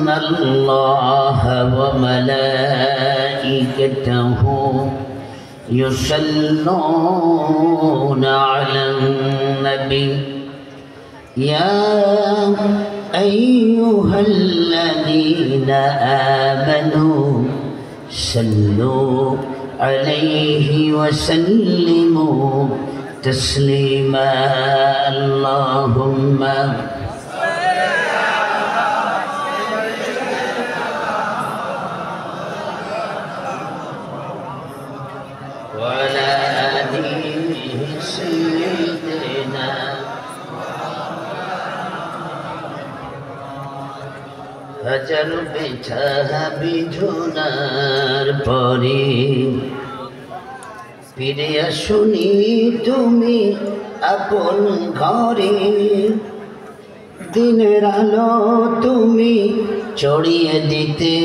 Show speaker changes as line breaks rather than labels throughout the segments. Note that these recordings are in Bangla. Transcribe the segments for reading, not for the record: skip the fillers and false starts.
إن الله وملائكته يصلون على النبي يا أيها الذين آمنوا صلوا عليه وسلموا تسليما اللهم وعلى آل سيدنا হাজার বেছা বিছুনার পরে ফিরে আসুনি তুমি আপন ঘরে দিনের আলো তুমি ছড়িয়ে দিতে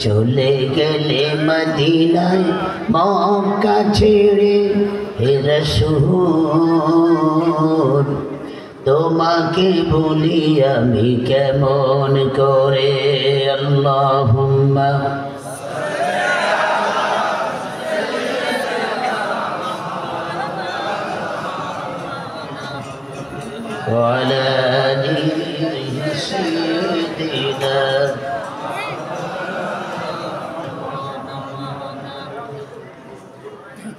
চলে গেলে মদিনায় মক্কা ছেড়ে হে রাসূল তোমাকে বলি আমি কেমন করে আল্লাহুম্মা ওয়ালা আলি সাইয়্যিদিনা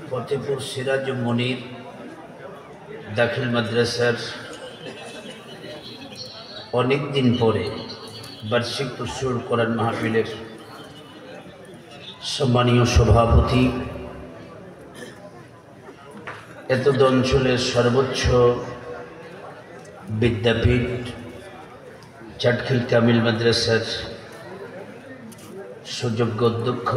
ফতেপুর সিরাজ মুনির দাখিল মাদ্রাসার অনেক দিন পরে বার্ষিক প্রচুর কোরআন মাহফিলের সম্মানীয় সভাপতি এতদ অঞ্চলের সর্বোচ্চ বিদ্যাপীঠ চাটখিল কামিল মাদ্রাসার সুযোগ্য অধ্যক্ষ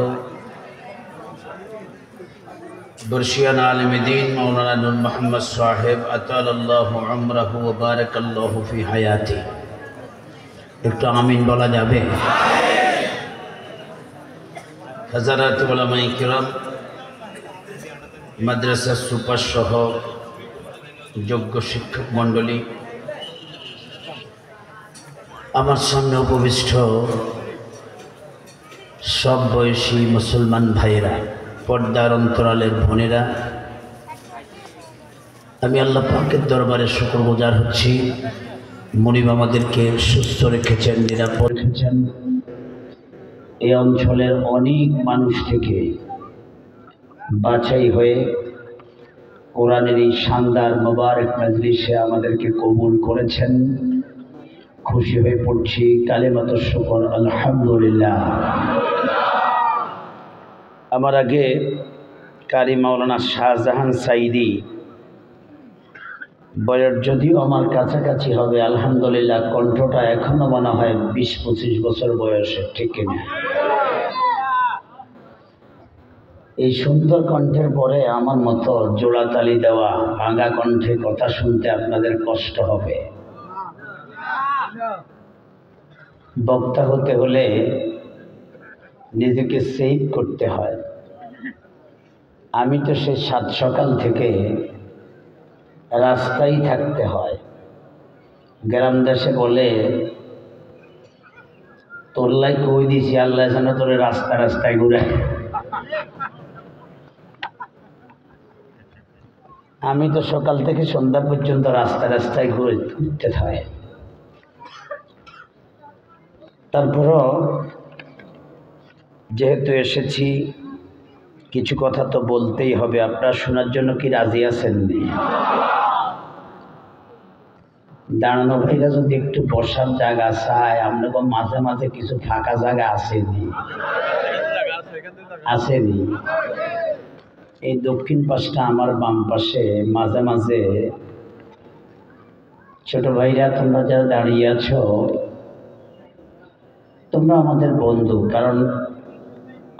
বর্ষিয়ান আলেমে দ্বীন মাওলানা নূর মোহাম্মদ সাহেব আতালাল্লাহু উমরাহু ওয়া বারাকাল্লাহু ফি হায়াতি একটু আমিন বলা যাবে? হাজারাত উলামায়ে কিরাম, মাদ্রাসার সুপার সহ যোগ্য শিক্ষক মণ্ডলী, আমার সামনে উপবিষ্ট সব বয়সী মুসলমান ভাইয়েরা, পর্দার অন্তরালের বোনেরা, আমি আল্লাহ পাকের দরবারে শুকরগুজার হচ্ছি। মুনিব আমাদেরকে সুস্থ রেখেছেন, নিরাপদ রেখেছেন। এই অঞ্চলের অনেক মানুষ থেকে বাছাই হয়ে কোরআনের এই শানদার মোবারক মজলিসে আমাদেরকে কবুল করেছেন। খুশি হয়ে পড়ছি, কালেমাত শুকর আলহামদুলিল্লাহ। আমার আগে কারি মাওলানা শাহজাহান সাইদি বয়স যদিও আমার কাছাকাছি হবে, আলহামদুলিল্লাহ কণ্ঠটা এখনো মনে হয় 20-25 বছর বয়সে, ঠিক কিনা? এই সুন্দর কণ্ঠের পরে আমার মতো জোড়াতালি দেওয়া ভাঙা কণ্ঠে কথা শুনতে আপনাদের কষ্ট হবে। বক্তা হতে হলে নিজেকে সেভ করতে হয়। আমি তো সে 7 সকাল থেকে রাস্তায় থাকতে হয়। গ্রাম দেশে বলে তোরলাই কই দিছি আল্লাহ যেন তোরে রাস্তায় ঘুরে। আমি তো সকাল থেকে সন্ধ্যা পর্যন্ত রাস্তায় ঘুরতে হয়। তারপরও যেহেতু এসেছি কিছু কথা তো বলতেই হবে। আপনারা শোনার জন্য কি রাজি আছেন? দাঁড়ানো ভাইরা যদি একটু বসার জায়গা চায়, আপনাকে মাঝে মাঝে কিছু ফাঁকা জায়গা আসেনি? এই দক্ষিণ পাশটা আমার বাম পাশে, মাঝে মাঝে ছোট ভাইরা তোমরা যারা দাঁড়িয়ে আছো তোমরা আমাদের বন্ধু। কারণ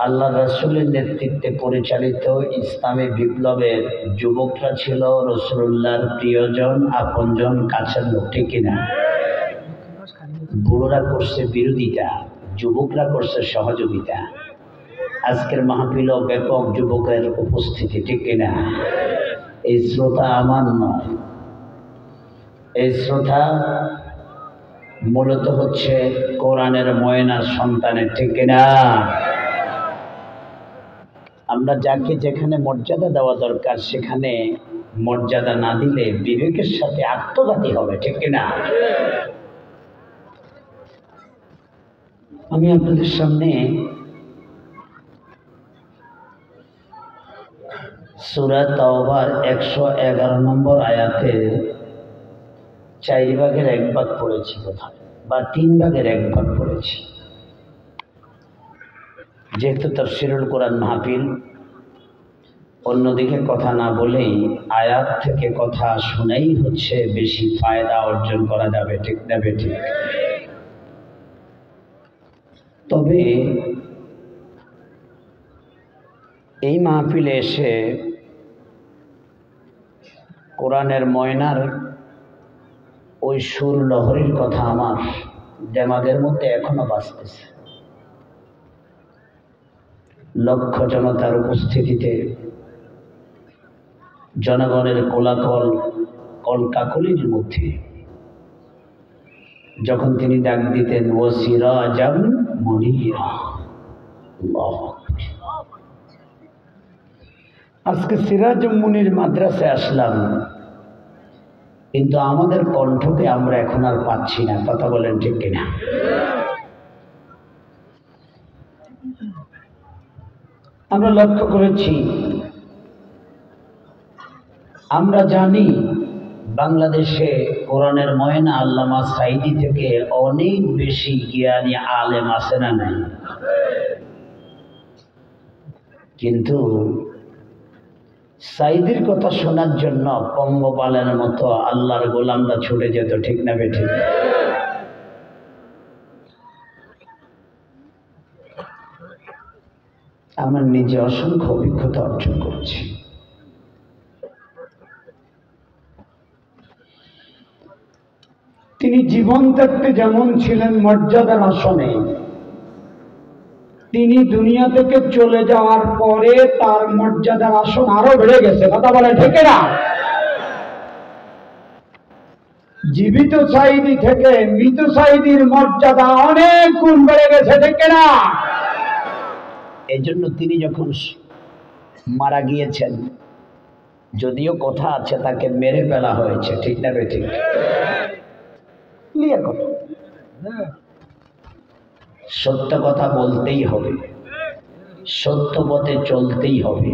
আল্লাহ রাসূলের নেতৃত্বে পরিচালিত ইসলামী বিপ্লবের যুবকরা ছিল রাসূলুল্লাহর প্রিয়জন, আপনজন, কাছের লোক, ঠিক কিনা? বুড়োরা করছে বিরোধিতা, যুবকরা করছে সহযোগিতা। আজকের মাহফিল ব্যাপক যুবকের উপস্থিতি, ঠিক কিনা? এই শ্রোতা আমার নয়, এই শ্রোতা মূলত হচ্ছে কোরআনের ময়নার সন্তানের, ঠিক কিনা? আমরা যাকে যেখানে মর্যাদা দেওয়া দরকার সেখানে মর্যাদা না দিলে বিবেকের সাথে আত্মঘাতী হবে, ঠিক কিনা? আমি আপনাদের সামনে সূরা তাওবার 111 নম্বর আয়াতের 4 ভাগের 1 ভাগ পড়েছি কোথায়, বা 3 ভাগের 1 ভাগ পড়েছি। যেহেতু তাফসীরুল কোরআন মাহফিল, অন্যদিকে কথা না বলেই আয়াত থেকে কথা শুনেই হচ্ছে বেশি ফায়দা অর্জন করা যাবে, ঠিক না বেঠিক? তবে এই মাহফিলে এসে কোরআনের ময়নার ওই সুর লহরীর কথা আমার দেমাগের মধ্যে এখনো বাজতেছে। লক্ষ জনতার উপস্থিতিতে, জনগণের কোলাকল কলকাকলির মধ্যে যখন তিনি ডাক দিতেন ও সিরাজাম মুনীরা, আল্লাহু আকবার। আজকে সিরাজুম মুনির মাদ্রাসায় আসলাম, কিন্তু আমাদের কণ্ঠকে আমরা এখন আর পাচ্ছি না, কথা বলেন ঠিক কিনা? আমরা লক্ষ্য করেছি, আমরা জানি বাংলাদেশে কোরআনের ময়না আল্লামা সাঈদী থেকে অনেক বেশি জ্ঞানী আলেম আছে না নাই? কিন্তু সাঈদীর কথা শোনার জন্য পঙ্গপালের মতো আল্লাহর গোলামরা ছুটে যেত, ঠিক না বেঠিক? আমার নিজে অসংখ্য অভিজ্ঞতা অর্জন করছি। তিনি জীবন থাকতে যেমন ছিলেন মর্যাদার আসনে, তিনি দুনিয়া থেকে চলে যাওয়ার পরে তার মর্যাদার আসন আরো বেড়ে গেছে, কথা বলে ঠিক না? জীবিত সাঈদী থেকে মৃত সাঈদীর মর্যাদা অনেক গুণ বেড়ে গেছে, ঠিক না? এই জন্য তিনি যখন মারা গিয়েছেন, যদিও কথা আছে তাকে মেরে ফেলা হয়েছে, ঠিক না বেঠিক? ক্লিয়ার কথা, সত্য কথা বলতেই হবে, সত্য পথে চলতেই হবে।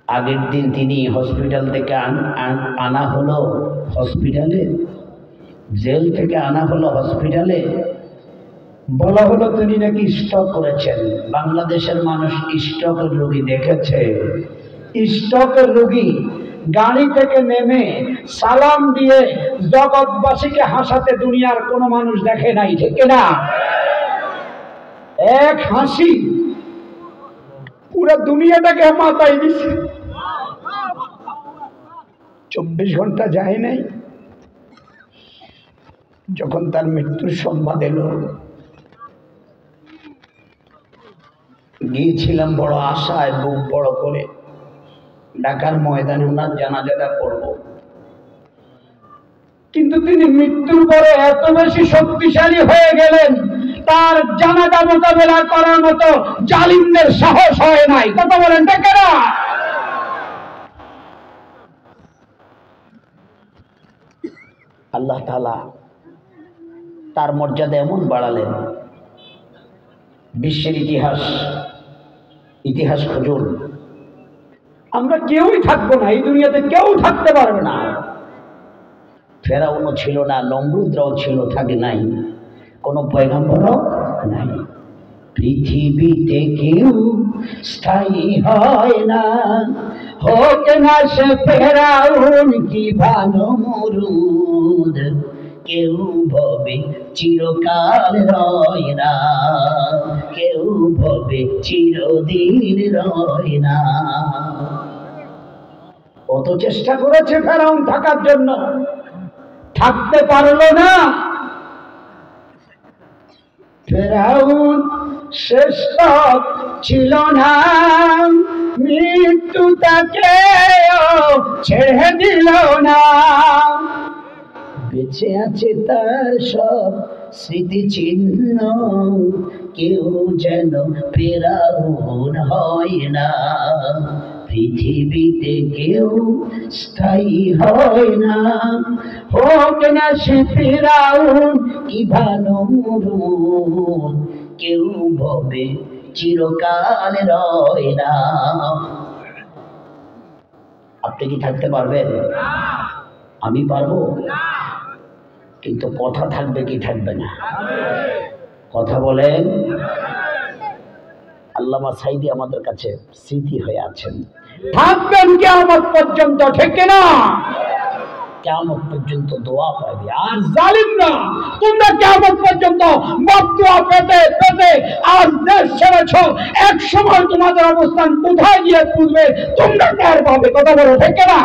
আগের দিন তিনি হসপিটাল থেকে আনা হলো হসপিটালে, জেল থেকে আনা হলো হসপিটালে, বলা হলো তিনি নাকি স্ট্রোক করেছেন। বাংলাদেশের মানুষ স্ট্রোকের রোগী দেখেছে? স্ট্রোকের রোগী গাড়ি থেকে নেমে সালাম দিয়ে জগৎবাসীকে হাসাতে দুনিয়ার কোনো মানুষ দেখে নাই, ঠিক না? এক হাসি পুরো দুনিয়াটাকে মাথায় দিছে। 24 ঘন্টা যায় নাই, যখন তার মৃত্যুর সংবাদ এলো, গিয়েছিলাম বড় আশায়, বুক বড় করে ঢাকার ময়দানে ওনার জানাজাটা করব। কিন্তু তিনি মৃত্যুর পরে এত বেশি শক্তিশালী হয়ে গেলেন, তার জানাজা মোকাবেলা করার মতো জালিমদের সাহস হয় নাই, কথা বলেন ঠিক না? আল্লাহ তাআলা তার মর্যাদা এমন বাড়ালেন, বিশ্বের ইতিহাস খুঁজুন, আমরা কেউই থাকবো না, এই দুনিয়াতে কেউ থাকতে পারবে না। ফেরাউনও ছিল না, নমরুদরাও ছিল, থাকে নাই, কোনো পয়গম্বরও নাই। পৃথিবীতে কেউ স্থায়ী হয় না, হোক না সে ফেরাউন কি ভালো নমরুদ, কেউ ভবে চিরকাল রয় না, কেউ ভবে চিরদিন রয় না। কত চেষ্টা করেছে ফেরাউন থাকার জন্য, থাকতে পারলো না। ফেরাউন শ্রেষ্ঠ ছিল না, মৃত্যু তাকে ছেড়ে দিল না। বেঁচে আছে তার সব স্মৃতিচিহ্ন, কেউ যেন ফেরাউন হয় না, পৃথিবীতে কেউ স্থায়ী হয় না। হোক না সে ফেরাউন কি ভানুরুন, কেউ ভবে চিরকাল রয় না। আপনি কি থাকতে পারবেন? আমি পারবো, কিন্তু কথা থাকবে কি থাকবে না? কথা বলেন। আল্লামা সাঈদী আমাদের কাছে স্মৃতি হয়ে আছেন, থাকবেন কিয়ামত পর্যন্ত, ঠিক না? কিয়ামত পর্যন্ত দোয়া পাবে। আর জালিমরা, তোমরা কিয়ামত পর্যন্ত বদদুয়া পেতে পেতে আজ দেশ ছেড়েছো, এক সময় তোমাদের অবস্থান কোথায় গিয়ে পৌঁছবে তোমরা টের পাবে। কথা বলো, ঠিক না?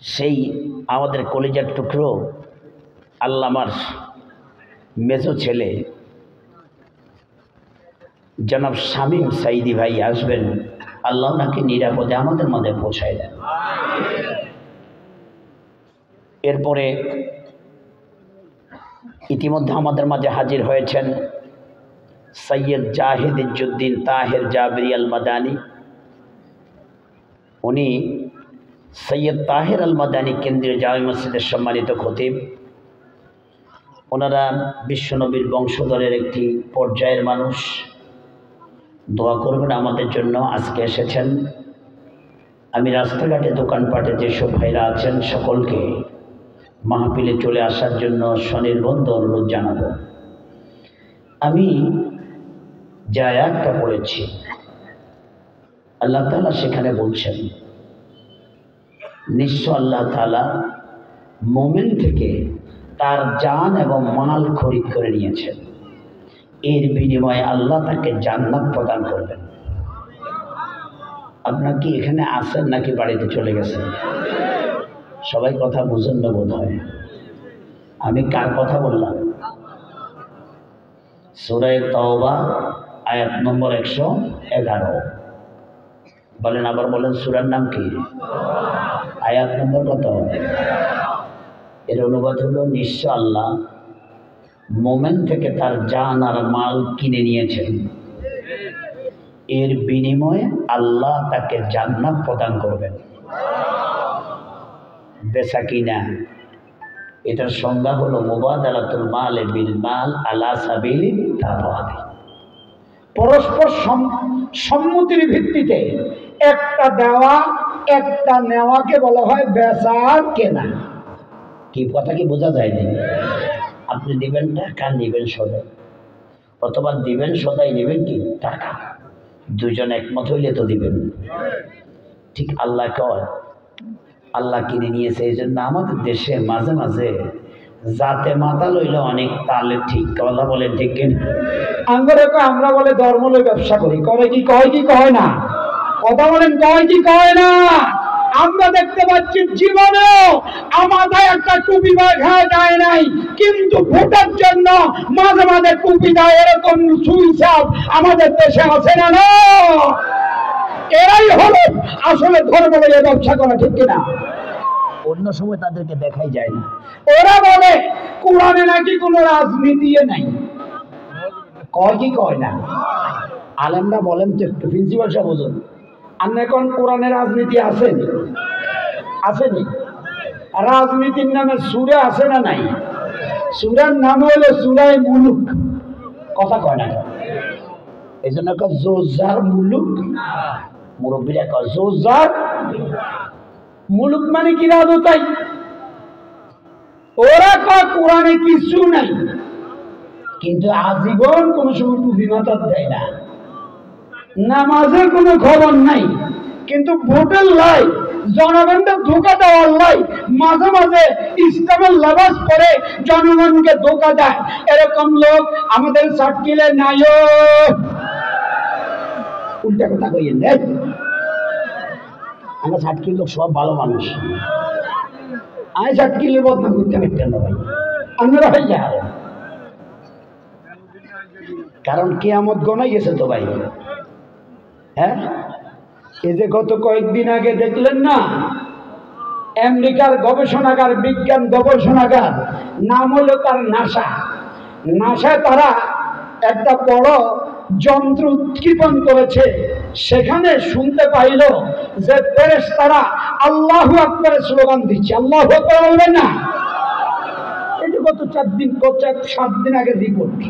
সেই আমাদের কলিজার টুকরো আল্লামার মেজো ছেলে জনাব শামীম সাঈদী ভাই আসবেন, আল্লাহ নাকি নিরাপদে আমাদের মধ্যে পৌঁছায় দেন। এরপরে ইতিমধ্যে আমাদের মাঝে হাজির হয়েছেন সৈয়দ জাহিদ ইজ্জুদ্দিন তাহের জাবরি আল মাদানী। উনি সৈয়দ তাহের আল মাদানী কেন্দ্রীয় জামে মসজিদের সম্মানিত খতিব। ওনারা বিশ্বনবীর বংশধরের একটি পর্যায়ের মানুষ। দোয়া করবেন আমাদের জন্য। আজকে এসেছেন। আমি রাস্তাঘাটে দোকানপাটে যেসব ভাইরা আছেন সকলকে মাহফিলে চলে আসার জন্য স্বনির্বন্ধ অনুরোধ জানাবো। আমি যে আয়াতটা পড়েছি, আল্লাহ তাআলা সেখানে বলছেন, নিশ্চয় আল্লাহ তাআলা মুমিন থেকে তার জান এবং মাল খরিদ করে নিয়েছেন, এর বিনিময়ে আল্লাহ তাকে জান্নাত প্রদান করবেন। আপনার কি এখানে আছেন নাকি বাড়িতে চলে গেছেন? সবাই কথা বুঝেন না বোধ হয়। আমি কার কথা বললাম? সূরা তাওবা আয়াত নম্বর 111। বলেন, আবার বলেন, সূরার নাম কি? আয়াত নম্বর কত? এর অনুবাদ হলো, নিশ্চয় আল্লাহ মোমেন থেকে তার জান আর মাল কিনে নিয়েছেন, এর বিনিময়ে আল্লাহ তাকে জান্নাত প্রদান করবেন। বেচা কিনা, এটার সংজ্ঞা হলো মুবাদালাতুল মাল বিল মাল আলা সাবিলি তাওয়াবি। পরস্পর সম্মতির ভিত্তিতে একটা দেওয়া একটা নেওয়াকে বলা হয় বেচা কেনা। কি কথা কি বোঝা যায়নি? আপনি দিবেন টাকা, নিবেন সদাই, অথবা দিবেন সদাই, নিবেন কি টাকা। দুজন একমত হইলে তো দিবেন। ঠিক আল্লাহ কয়, আল্লাহ কিনে নিয়েছে। এই জন্য আমাদের দেশে মাঝে মাঝে জাতে মাথা লইলে অনেক তালে ঠিক কথা বলেন, ঠিক কিনা? আমরা বলে ধর্ম লই ব্যবসা করি, করে কি কয় কি কয় না? কথা বলেন, কয় কি কয় না? আমরা দেখতে পাচ্ছি জীবনেও আমাদের একটা টুপি খাওয়া যায় নাই, কিন্তু ভোটের জন্য মাঝে মাঝে টুপি দেয়, এরকম সুইসাব আমাদের দেশে আছে না? না, এরাই হলো আসলে ধর্ম লইয়া ব্যবসা করা, ঠিক কিনা? অন্য সময় তাদেরকে দেখাই যায় না। ওরা বলে কোরআনে নাকি কোনো রাজনীতি নাই, কয় কি কয় না? আলেমরা বলেন তো একটু, প্রিন্সিপাল সাহেব বুঝুন, আমরা এখন কোরআনে রাজনীতি আসেনি? আসেনি? রাজনীতির নামে সূরা আছে না নাই? সূরার নাম হলো সূরায়ে মুলুক। কথা কয় না? এই জন্য জোজার মুলুক, মুরব্বীরা কয় জোজার মুলুক মানে কি? রাজতাই। ওরা কয় কোরআনে কিছু নাই, কিন্তু আজীবন কোন সময় টুপি মাথার দেয় না, নামাজের কোনো খবর নাই, কিন্তু ভোটের লাই জনগণকে ধোকা দেওয়ার লাই মাঝে মাঝে ইসলামের লেবাস পরে জনগণকে ধোকা দেয়। এরকম লোক আমাদের সার্কিলে নাই। উল্টা কথা কইয়েন, আমরা সার্কিল লোক সব ভালো মানুষ। আমি সার্কিলের বদনাম করতে পারতেন না ভাই, আপনারা ভাই যায়। কারণ কিয়ামত গনাই গেছে তো ভাই। হ্যাঁ,
এই যে গত কয়েকদিন আগে দেখলেন না, আমেরিকার গবেষণাগার, বিজ্ঞান গবেষণাগার, নাম হলো তার নাসা। নাসায় তারা একটা বড় যন্ত্র উৎক্ষেপণ করেছে। সেখানে শুনতে পাইল যে ফেরেশতারা আল্লাহু আকবারের স্লোগান দিচ্ছে। আল্লাহু আকবার বলবেন না? এই যে গত 7 দিন আগে রিপোর্ট।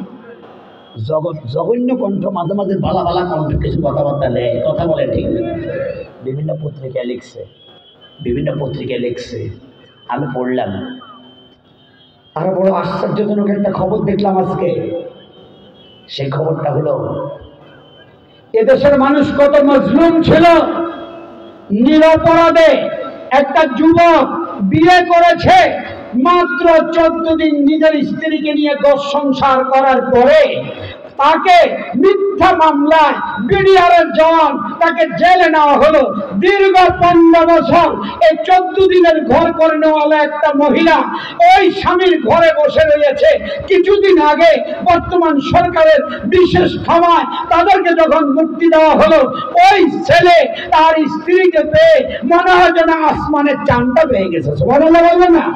জঘন্য কণ্ঠ, মাঝে মাঝে ভালা ভালা কণ্ঠ, কিছু কথাবার্তা নেই, কথা বলে ঠিক না। বিভিন্ন পত্রিকায় লিখছে, আমি পড়লাম। আরো বড় আশ্চর্যজনক একটা খবর দেখলাম আজকে। সেই খবরটা হলো, এদেশের মানুষ কত মজলুম ছিল। নিরপরাধে একটা যুবক বিয়ে করেছে, মাত্র 14 দিন নিজের স্ত্রীকে নিয়ে সংসার করার পরে তাকে মিথ্যা মামলায় বিডিআরের জওয়ান তাকে জেলে নেওয়া হলো। দীর্ঘ 15 বছর এই 14 দিনের ঘর করে নেওয়ালা একটা মহিলা ওই স্বামীর ঘরে বসে রয়েছে। কিছুদিন আগে বর্তমান সরকারের বিশেষ ক্ষমায় তাদেরকে যখন মুক্তি দেওয়া হলো, ওই ছেলে তার স্ত্রীকে পেয়ে মনে হয় যেন আসমানের চাঁদটা পেয়ে গেছে। সুবহানাল্লাহ বলবেন না?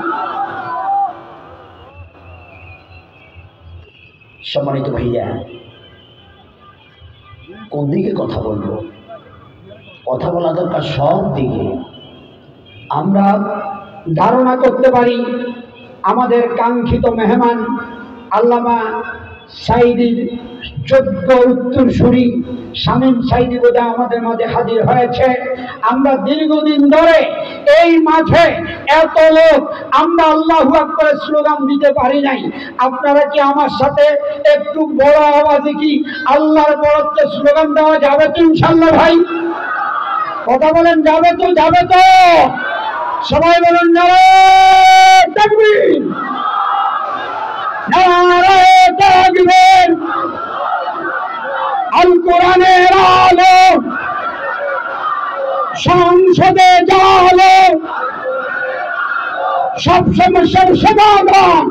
সম্মানিত ভাইয়া, কোন দিকে কথা বলবো? কথা বলা দরকার সব দিকে। আমরা ধারণা করতে পারি আমাদের কাঙ্ক্ষিত মেহমান আল্লামা সাঈদীর যোগ্য উত্তরসূরি শামীম সাঈদী বোধহয় আমাদের মাঝে হাজির হয়েছে। আমরা দীর্ঘদিন ধরে এই মাঠে এত লোক আমরা আল্লাহু আকবারের স্লোগান দিতে পারি নাই। আপনারা কি আমার সাথে একটু বড় আওয়াজে কি আল্লাহর বড়ত্বের স্লোগান দেওয়া যাবে তো ইনশাআল্লাহ? ভাই কথা বলেন, যাবে তো? যাবে তো? সবাই বলেন নারে তাকবীর, নারে তাকবীর। আল কোরআনের আলো, সংসদে জালো, সব সমস্যার সমাধান,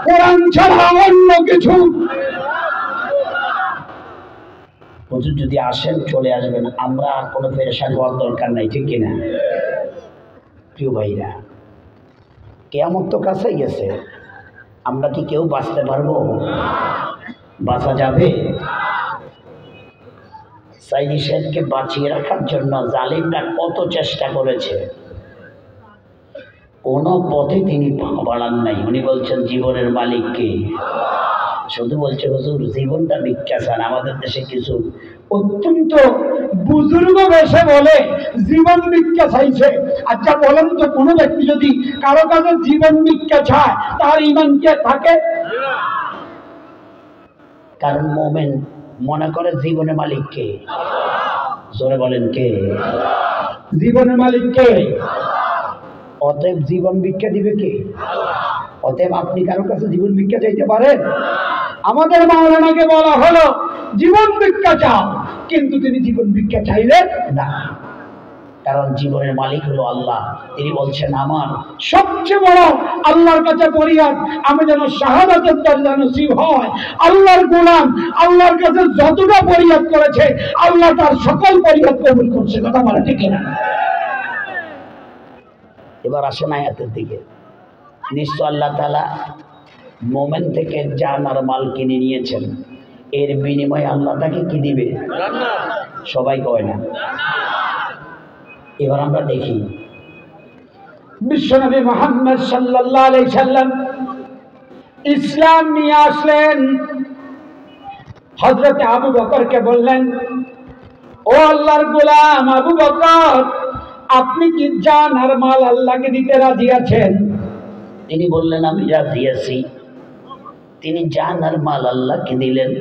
কোরআন ছাড়া অন্য কিছু। হুজুর যদি আসেন চলে আসবেন, আমরা আর কোনো পেরেশান হওয়ার দরকার নাই, ঠিক কিনা? প্রিয় ভাইরা, কিয়ামত তো কাছেই গেছে। আমরা কি কেউ বাঁচতে পারবো? বাঁচা যাবে? সাঈদী সাহেবকে বাঁচিয়ে রাখার জন্য জালিমরা কত চেষ্টা করেছে, কোনো পথে তিনি পা বাড়ান নাই। উনি বলছেন জীবনের মালিক কে? শুধু বলছে হুজুর জীবনটা ভিক্ষা চান। আমাদের দেশে কিছু অত্যন্ত বুজুর্গ বেশে বলে জীবন ভিক্ষা চাইছে। আচ্ছা বলেন তো, কোনো ব্যক্তি যদি কারো কাছে জীবন ভিক্ষা চায় তার ঈমান কে থাকে? কারণ মুমিন মনে করে জীবনের মালিক কে? জোরে বলেন কে? জীবনের মালিক কে? অতএব জীবন ভিক্ষা দিবে কে? অতএব আপনি কারো কাছে জীবন ভিক্ষা চাইতে পারেন? আমাদের মাওলানাকে বলা হলো জীবন ভিক্ষা চাও, কিন্তু তিনি জীবন ভিক্ষা চাইলেন না। কারণ জীবনের মালিক হলো আল্লাহ। তিনি বলছেন আমার সবচেয়ে বড় আল্লাহর কাছে ফরিয়াদ আমি যেন শাহাদাতের দরজা নসিব হয়। আল্লাহর গোলাম আল্লাহর কাছে যতটা ফরিয়াদ করেছে আল্লাহ তার সকল ফরিয়াদ কবুল করছে। কথা বলে ঠিক না? এবার আসেন আয়াতের দিকে। নিশ্চয় আল্লাহ তাআলা মোমেন থেকে জান আর মাল কিনে নিয়েছেন, এর বিনিময়ে আল্লাহ তাকে কি দিবে? সবাই কয় না। এবার আমরা দেখি বিশ্বনবী মুহাম্মদ সাল্লাল্লাহু আলাইহি সাল্লাম ইসলাম নিয়ে আসলেন। হযরত আবু বকরকে বললেন, ও আল্লাহর গোলাম আবু বকর, আপনি কি জান আর মাল আল্লাহকে দিতে রাজি আছেন? তিনি বললেন আমি রাজি আছি। তিনি জান আর মাল আল্লাহকে দিলেন।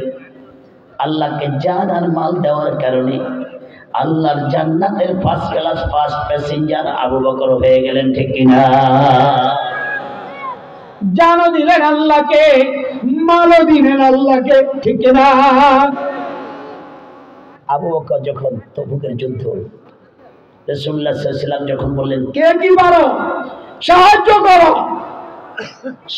আল্লাহকে জান আর মাল দেওয়ার কারণে আল্লাহর জান্নাতের first class first passenger Abu Bakr হয়ে গেলেন, ঠিক কিনা? জানও দিলেন আল্লাহকে, মালও দিলেন আল্লাহকে, ঠিক কিনা? আবু বকর যখন তবুকের যুদ্ধ, রাসূলুল্লাহ সাল্লাল্লাহু আলাইহি ওয়াসাল্লাম যখন বললেন কে কি পারো সাহায্য করো,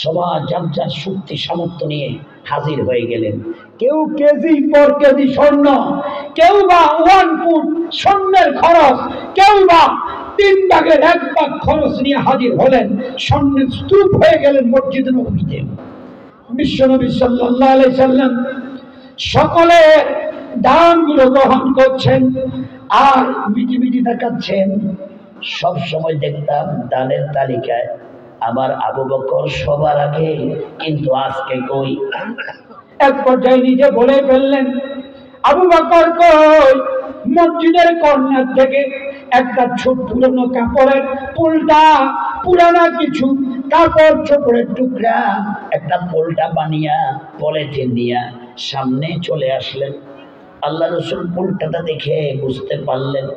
সবাই যার যার শক্তি সামর্থ্য নিয়ে হাজির হয়ে গেলেন।
কেউ কেজি পর কেজি স্বর্ণ, কেউ বা 1 ফুট স্বর্ণের খরচ, কেউ বা 3 ভাগের 1 ভাগ খরচ নিয়ে হাজির হলেন। স্বর্ণের স্তূপ হয়ে গেলেন মসজিদ নববীতে। বিশ্বনবী সাল্লাল্লাহু আলাইহি সাল্লাম সকলে দানগুলো গ্রহণ করছেন আর মিটি মিটি দেখাচ্ছেন।
সব সময় দেখতাম দানের তালিকায় আমার আবু বকর সবার আগে, কিন্তু আজকে কই?
এক পর্যায়ে নিজে বলে ফেললেন, আবু বকর কই? মসজিদের কর্নার থেকে একটা ছোট পুরনো কাপড়ের পোলটা, পুরানা কিছু কাপড় চোপড়ের টুকরা
একটা পোলটা বানিয়া পলিথিন দিয়া সামনে চলে আসলেন। আল্লাহ রসুল পোলটাটা দেখে বুঝতে পারলেন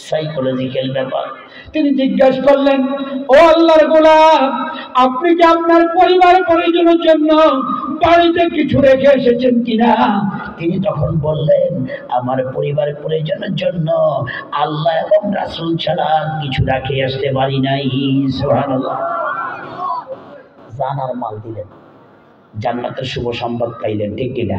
সাইকোলজিক্যাল ব্যাপার।
তিনি জিজ্ঞাসা করলেন, ও আল্লাহর গোলাম, আপনি কি আপনার পরিবার পরিজনের জন্য বাড়িতে কিছু রেখে এসেছেন কিনা?
তিনি তখন বললেন, আমার পরিবার পরিজনের জন্য আল্লাহ এবং রাসূল ছাড়া কিছু রাখে আসতে পারি নাই। সুবহানাল্লাহ। জানার মাল দিলেন, জান্নাতের শুভ সংবাদ পাইলেন, ঠিক কিনা?